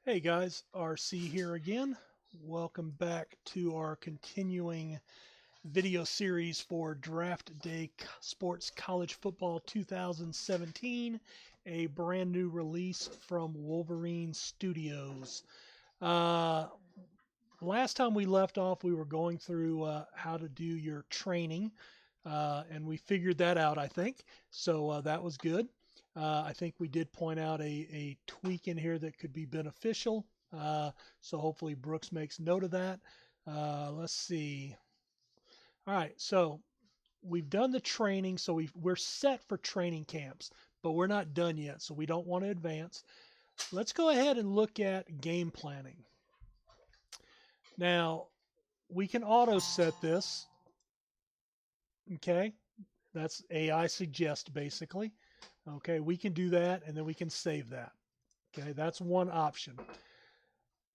Hey guys, RC here again. Welcome back to our continuing video series for Draft Day Sports College Football 2017, a brand new release from Wolverine Studios. Uh, Last time we left off, we were going through how to do your training, and we figured that out, I think. So that was good. I think we did point out a tweak in here that could be beneficial. So hopefully Brooks makes note of that. Let's see. All right, so we've done the training, so we're set for training camps, but we're not done yet, so we don't want to advance. Let's go ahead and look at game planning. Now, we can auto set this. Okay, that's AI suggest basically. Okay, we can do that and then we can save that. Okay, that's one option.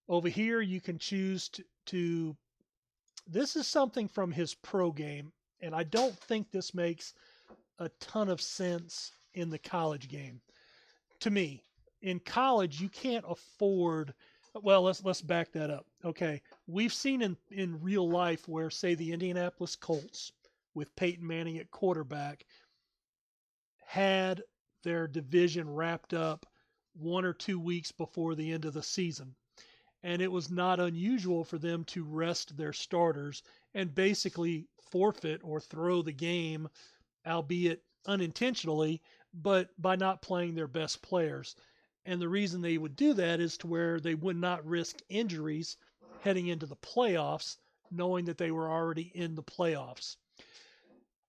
Over here, you can choose to this is something from his pro game, and I don't think this makes a ton of sense in the college game. To me, in college, you can't afford. Well, let's back that up. Okay, we've seen in real life where, say, the Indianapolis Colts with Peyton Manning at quarterback had their division wrapped up 1 or 2 weeks before the end of the season. And it was not unusual for them to rest their starters and basically forfeit or throw the game, albeit unintentionally, but by not playing their best players. And the reason they would do that is to where they would not risk injuries heading into the playoffs, knowing that they were already in the playoffs.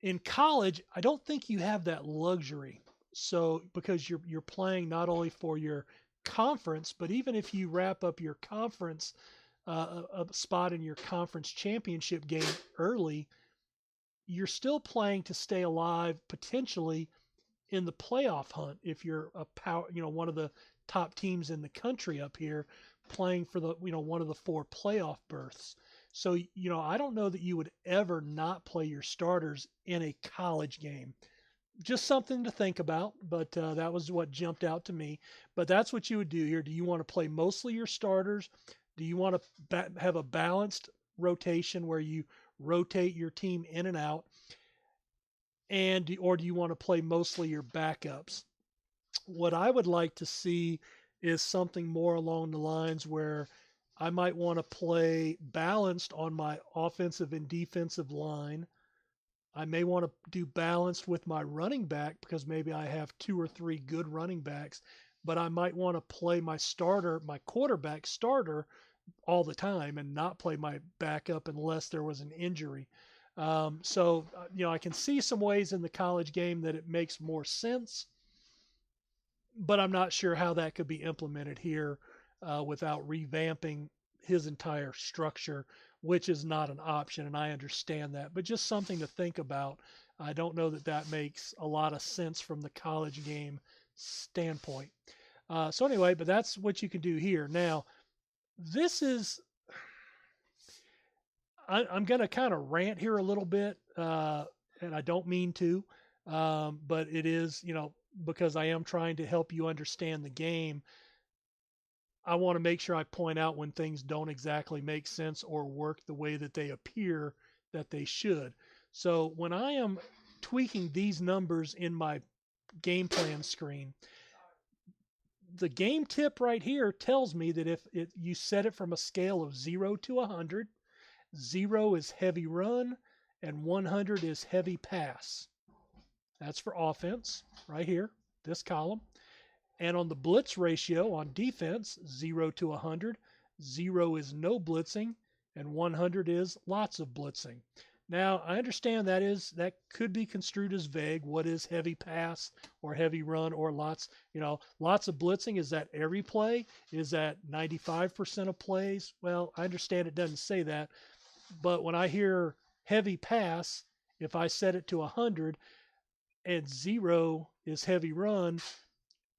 In college, I don't think you have that luxury. So because you're playing not only for your conference, but even if you wrap up your conference, a spot in your conference championship game early, you're still playing to stay alive potentially in the playoff hunt if you're a power, one of the top teams in the country up here playing for the, one of the 4 playoff berths. So, I don't know that you would ever not play your starters in a college game. Just something to think about, but that was what jumped out to me. But that's what you would do here. Do you want to play mostly your starters? Do you want to have a balanced rotation where you rotate your team in and out? Or do you want to play mostly your backups? What I would like to see is something more along the lines where I might want to play balanced on my offensive and defensive line. I may want to do balanced with my running back because maybe I have 2 or 3 good running backs, but I might want to play my starter, my quarterback starter all the time and not play my backup unless there was an injury. I can see some ways in the college game that it makes more sense, but I'm not sure how that could be implemented here without revamping his entire structure, which is not an option, and I understand that, but just something to think about. I don't know that that makes a lot of sense from the college game standpoint. So anyway, but that's what you can do here. Now, this is, I'm going to kind of rant here a little bit, and I don't mean to, but it is, because I am trying to help you understand the game. I want to make sure I point out when things don't exactly make sense or work the way that they appear that they should. So when I am tweaking these numbers in my game plan screen, the game tip right here tells me that if you set it from a scale of 0 to 100, 0 is heavy run and 100 is heavy pass. That's for offense right here, this column. And on the blitz ratio on defense, 0 to 100, 0 is no blitzing, and 100 is lots of blitzing. Now, I understand that could be construed as vague. What is heavy pass or heavy run or lots? Lots of blitzing. Is that every play? Is that 95% of plays? Well, I understand it doesn't say that, but when I hear heavy pass, if I set it to 100 and 0 is heavy run,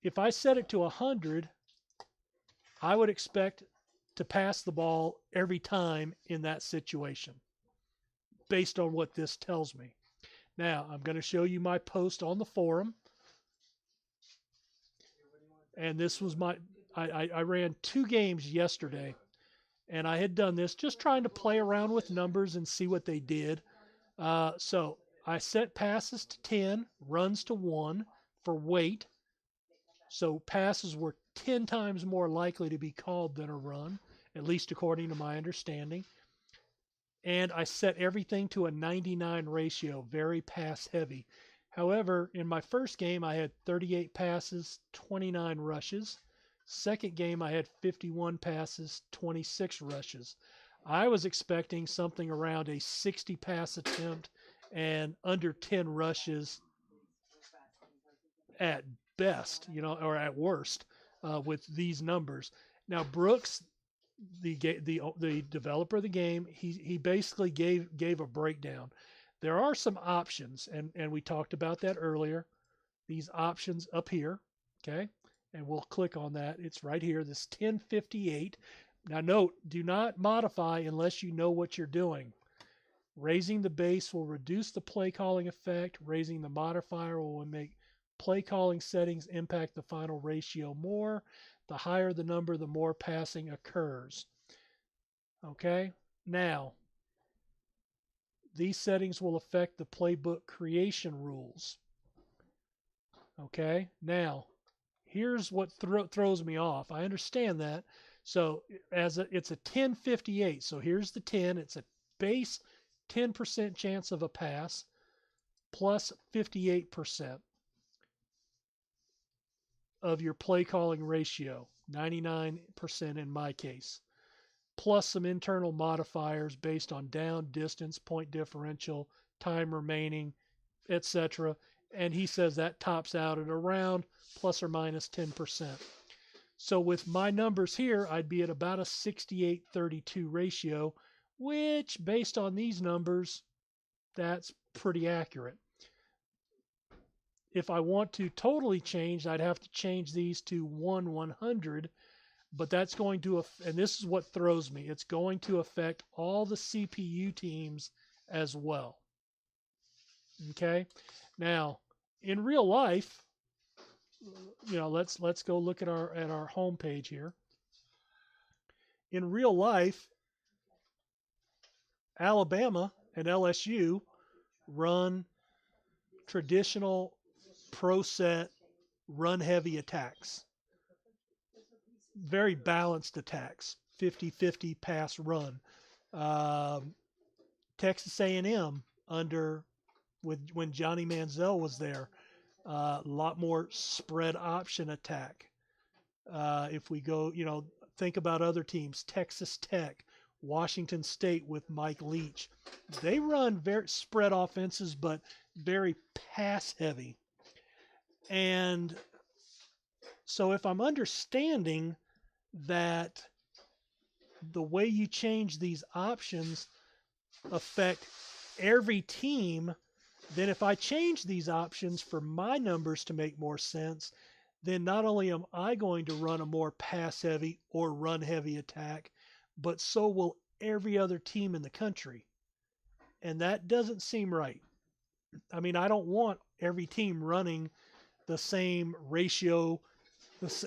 if I set it to 100, I would expect to pass the ball every time in that situation based on what this tells me. Now, I'm going to show you my post on the forum. And this was I ran 2 games yesterday, and I had done this just trying to play around with numbers and see what they did. So I set passes to 10, runs to 1 for weight. So passes were 10 times more likely to be called than a run, at least according to my understanding. And I set everything to a 99 ratio, very pass heavy. However, in my first game, I had 38 passes, 29 rushes. Second game, I had 51 passes, 26 rushes. I was expecting something around a 60 pass attempt and under 10 rushes at best, or at worst, with these numbers. Now, Brooks, the developer of the game, he basically gave a breakdown. There are some options, and we talked about that earlier. These options up here, okay, and we'll click on that. It's right here, this 1058. Now note, do not modify unless you know what you're doing. Raising the base will reduce the play calling effect. Raising the modifier will make play calling settings impact the final ratio more. The higher the number, the more passing occurs. Okay, now these settings will affect the playbook creation rules. Okay, now here's what throws me off. I understand that. So it's a 1058. So here's the 10. It's a base 10% chance of a pass plus 58% of your play calling ratio, 99% in my case, plus some internal modifiers based on down, distance, point differential, time remaining, etc. And he says that tops out at around plus or minus 10%. So with my numbers here, I'd be at about a 68-32 ratio, which based on these numbers, that's pretty accurate. If I want to totally change, I'd have to change these to 1/100, but that's going to, and this is what throws me, it's going to affect all the CPU teams as well. Okay, now in real life, let's go look at our home page here. In real life, Alabama and LSU run traditional pro set run heavy attacks, very balanced attacks, 50-50 pass run. Texas A&M when Johnny Manziel was there, a lot more spread option attack. If we go, think about other teams, Texas Tech, Washington State with Mike Leach, they run very spread offenses, but very pass heavy. And so if I'm understanding that the way you change these options affect every team, then if I change these options for my numbers to make more sense, then not only am I going to run a more pass heavy or run heavy attack, but so will every other team in the country. And that doesn't seem right. I mean, I don't want every team running the same ratio.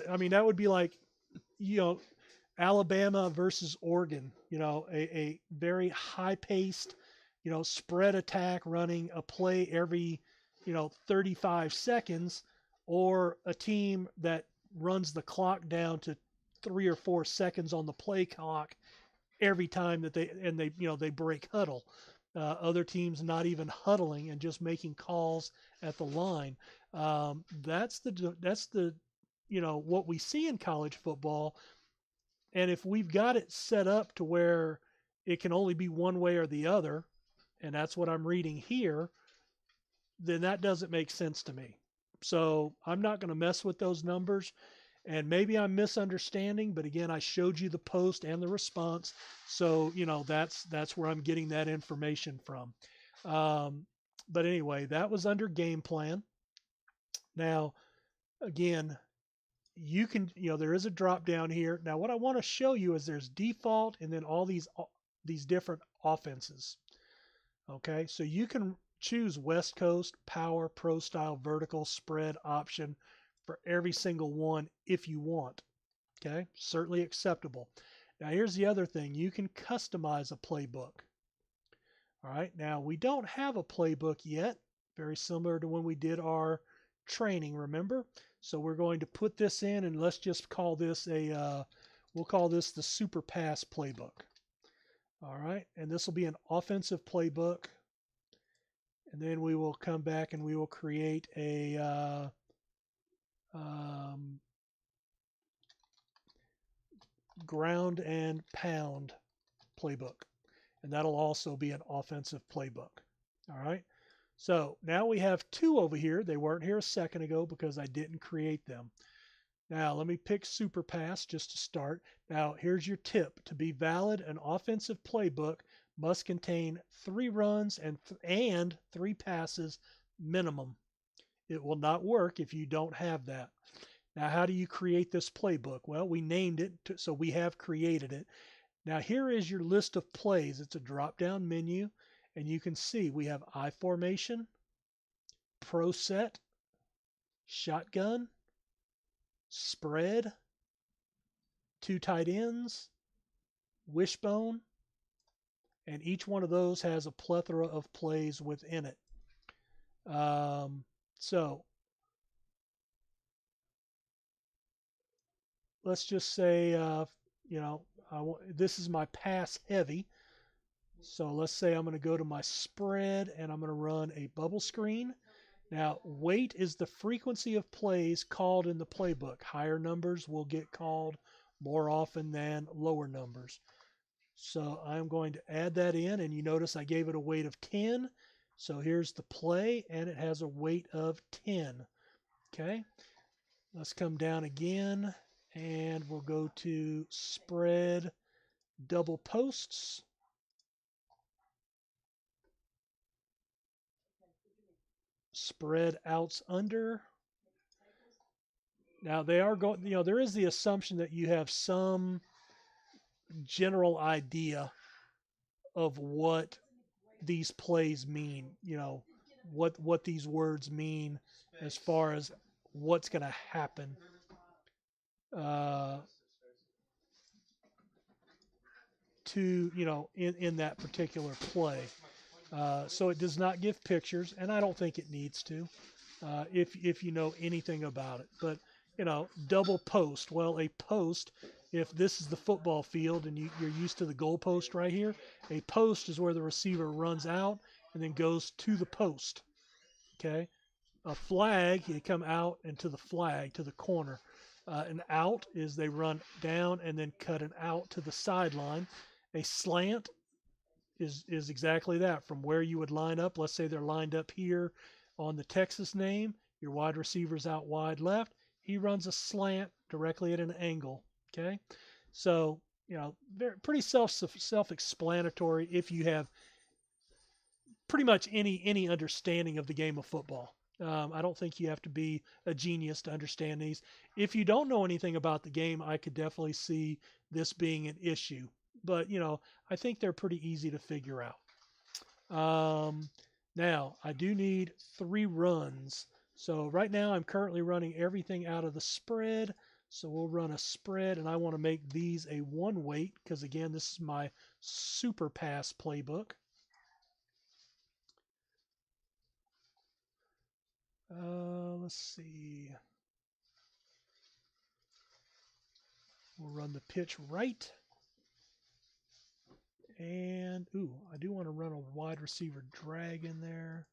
I mean, that would be like, Alabama versus Oregon, a very high paced, spread attack running a play every, 35 seconds, or a team that runs the clock down to 3 or 4 seconds on the play clock every time that they break huddle. Other teams not even huddling and just making calls at the line. That's the what we see in college football. And if we've got it set up to where it can only be one way or the other, and that's what I'm reading here, then that doesn't make sense to me. So I'm not going to mess with those numbers. And maybe I'm misunderstanding, but again, I showed you the post and the response. So, that's where I'm getting that information from. But anyway, that was under game plan. Now, again, you can, there is a drop down here. Now, what I want to show you is there's default and then all these different offenses. Okay, so you can choose West Coast, power, pro style, vertical, spread, option for every single one if you want. Okay, certainly acceptable. Now here's the other thing. You can customize a playbook. All right, now we don't have a playbook yet, very similar to when we did our training, remember? So we're going to put this in, and let's just call this we'll call this the Super Pass playbook. All right, and this will be an offensive playbook. And then we will come back and we will create a ground and pound playbook. And that'll also be an offensive playbook. All right. So now we have two over here. They weren't here a second ago because I didn't create them. Now let me pick Super Pass just to start. Now here's your tip. To be valid, an offensive playbook must contain 3 runs and 3 passes minimum. It will not work if you don't have that. Now, how do you create this playbook? Well, we named it, so we have created it. Now, here is your list of plays. It's a drop-down menu, and you can see we have I formation, pro set, shotgun, spread, 2 tight ends, wishbone, and each one of those has a plethora of plays within it. So let's just say, this is my pass heavy. So let's say I'm going to go to my spread and I'm going to run a bubble screen. Now, weight is the frequency of plays called in the playbook. Higher numbers will get called more often than lower numbers. So I'm going to add that in, and you notice I gave it a weight of 10. So here's the play, and it has a weight of 10. Okay, let's come down again, and we'll go to spread double posts. Spread outs under. Now they are going, there is the assumption that you have some general idea of what these plays mean, what these words mean as far as what's going to happen. In that particular play. So it does not give pictures, and I don't think it needs to, if you know anything about it. But, double post. Well, a post, if this is the football field and you're used to the goal post right here, a post is where the receiver runs out and then goes to the post. Okay? A flag, you come out and to the flag, to the corner. An out is they run down and then cut an out to the sideline. A slant is exactly that, from where you would line up. Let's say they're lined up here on the Texas name. Your wide receiver's out wide left. He runs a slant directly at an angle. Okay, so pretty self-explanatory if you have pretty much any understanding of the game of football. I don't think you have to be a genius to understand these. If you don't know anything about the game, I could definitely see this being an issue. But, I think they're pretty easy to figure out. Now, I do need 3 runs. So right now I'm currently running everything out of the spread. So we'll run a spread, and I want to make these a 1 weight because, again, this is my Super Pass playbook. Let's see. We'll run the pitch right. And, I do want to run a wide receiver drag in there.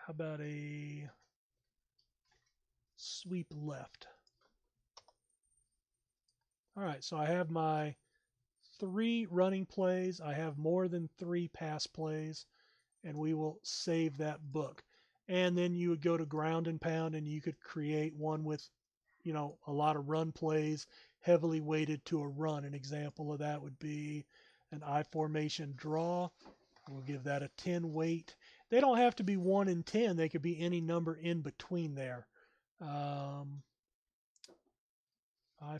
How about a sweep left? All right, so I have my 3 running plays. I have more than 3 pass plays, and we will save that book. And then you would go to ground and pound, and you could create one with, a lot of run plays, heavily weighted to a run. An example of that would be an I formation draw. We'll give that a 10 weight. They don't have to be 1 and 10. They could be any number in between there. I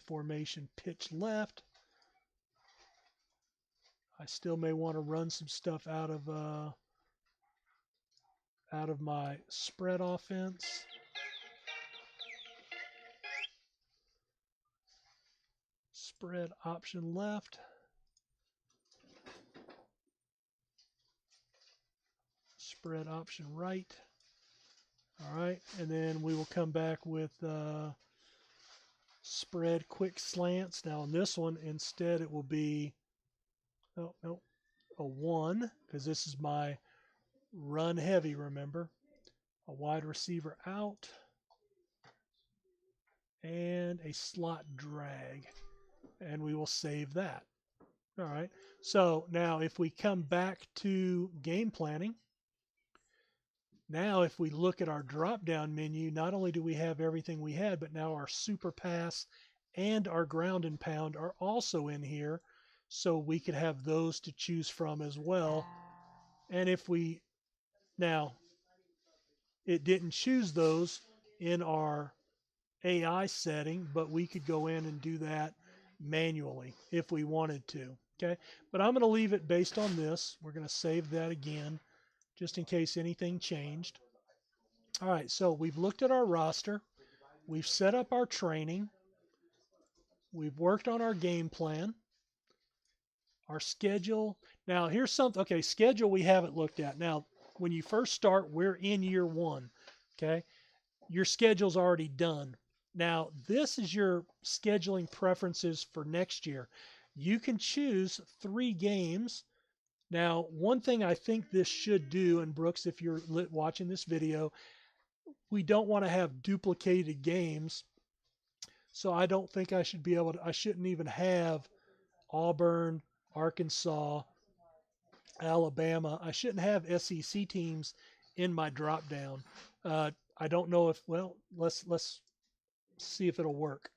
formation pitch left. I still may want to run some stuff out of my spread offense. Spread option left. Spread option right. All right, and then we will come back with spread quick slants. Now on this one, instead it will be, oh, no, a 1, because this is my run heavy, remember. A wide receiver out and a slot drag, and we will save that. All right, so now if we come back to game planning, now if we look at our drop down menu, not only do we have everything we had, but now our super pass and our ground and pound are also in here, so we could have those to choose from as well. And if we, now it didn't choose those in our AI setting, but we could go in and do that manually if we wanted to. Okay, but I'm going to leave it based on this. We're going to save that again just in case anything changed. All right, so we've looked at our roster. We've set up our training. We've worked on our game plan, our schedule. Now, here's something. Okay, schedule we haven't looked at. Now, when you first start, we're in year 1. Okay, your schedule's already done. Now, this is your scheduling preferences for next year. You can choose 3 games. Now, one thing I think this should do, and Brooks, if you're watching this video, we don't want to have duplicated games. So I don't think I should be able to, I shouldn't even have Auburn, Arkansas, Alabama. I shouldn't have SEC teams in my drop down. I don't know if, well, let's see if it'll work.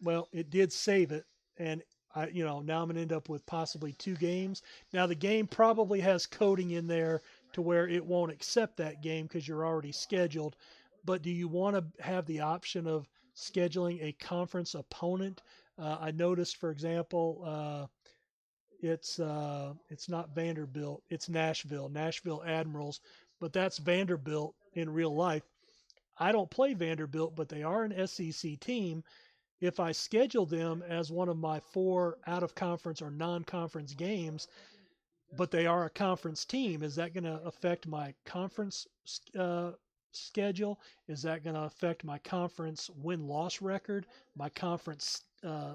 Well, it did save it, and now I'm going to end up with possibly 2 games. Now the game probably has coding in there to where it won't accept that game because you're already scheduled. But do you want to have the option of scheduling a conference opponent? I noticed, for example, it's not Vanderbilt, it's Nashville Admirals, but that's Vanderbilt in real life. I don't play Vanderbilt, but they are an SEC team. If I schedule them as one of my 4 out of conference or non-conference games, but they are a conference team, is that going to affect my conference schedule? Is that going to affect my conference win-loss record, my conference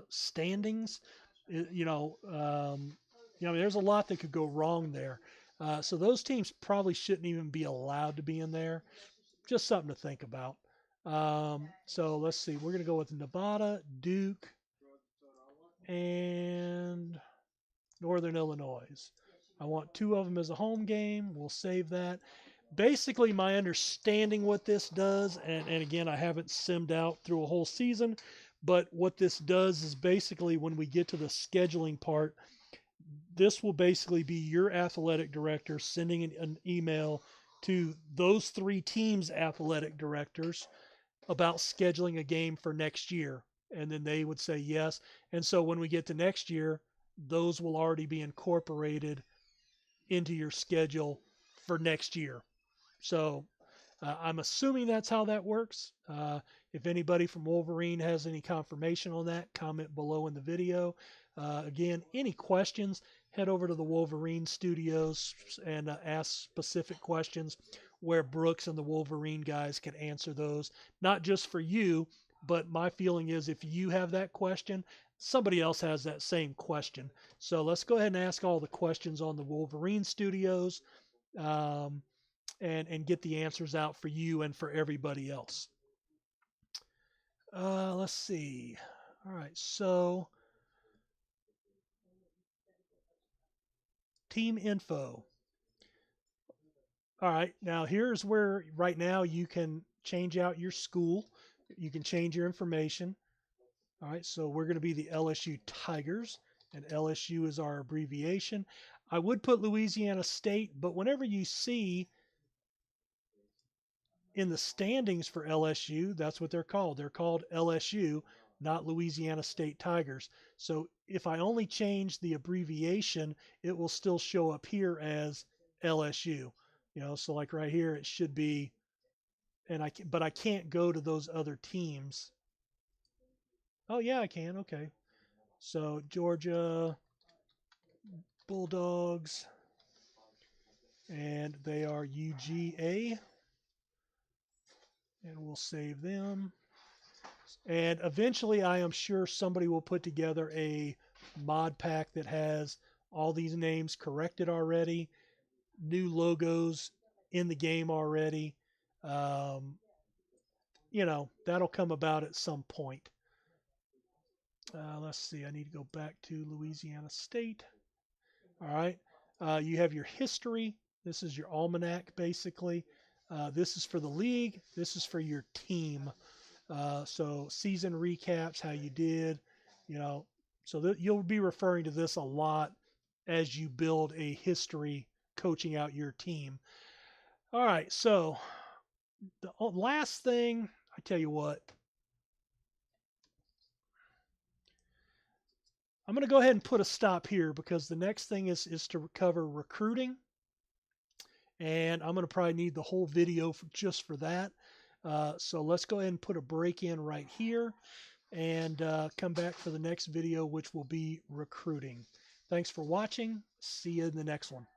standings? There's a lot that could go wrong there. So those teams probably shouldn't even be allowed to be in there. Just something to think about. So let's see. We're going to go with Nevada, Duke, and Northern Illinois. I want 2 of them as a home game. We'll save that. Basically, my understanding what this does, and again, I haven't simmed out through a whole season, but what this does is basically when we get to the scheduling part, this will basically be your athletic director sending an email to those 3 teams' athletic directors about scheduling a game for next year. And then they would say yes. And so when we get to next year, those will already be incorporated into your schedule for next year. So I'm assuming that's how that works. If anybody from Wolverine has any confirmation on that, comment below in the video. Again, any questions, head over to the Wolverine studios and ask specific questions where Brooks and the Wolverine guys can answer those, not just for you, but my feeling is if you have that question, somebody else has that same question. So let's go ahead and ask all the questions on the Wolverine studios and get the answers out for you and for everybody else. Let's see. All right, so team info. All right, now here's where right now you can change out your school. You can change your information. All right, so we're going to be the LSU Tigers, and LSU is our abbreviation. I would put Louisiana State, but whenever you see in the standings for LSU, that's what they're called. They're called LSU, not Louisiana State Tigers. So if I only change the abbreviation, it will still show up here as LSU. So like right here, it should be, but I can't go to those other teams Oh, yeah, I can. Okay. So Georgia Bulldogs, and they are UGA, and we'll save them. And eventually, I am sure somebody will put together a mod pack that has all these names corrected already, new logos in the game already. Um, that'll come about at some point. Let's see, I need to go back to Louisiana State. All right. You have your history. This is your almanac, basically. This is for the league. This is for your team. So season recaps, how you did, you know. So you'll be referring to this a lot as you build a history coaching out your team. All right. So the last thing, I tell you what, I'm going to go ahead and put a stop here because the next thing is to cover recruiting. And I'm going to probably need the whole video just for that. So let's go ahead and put a break in right here and come back for the next video, which will be recruiting. Thanks for watching. See you in the next one.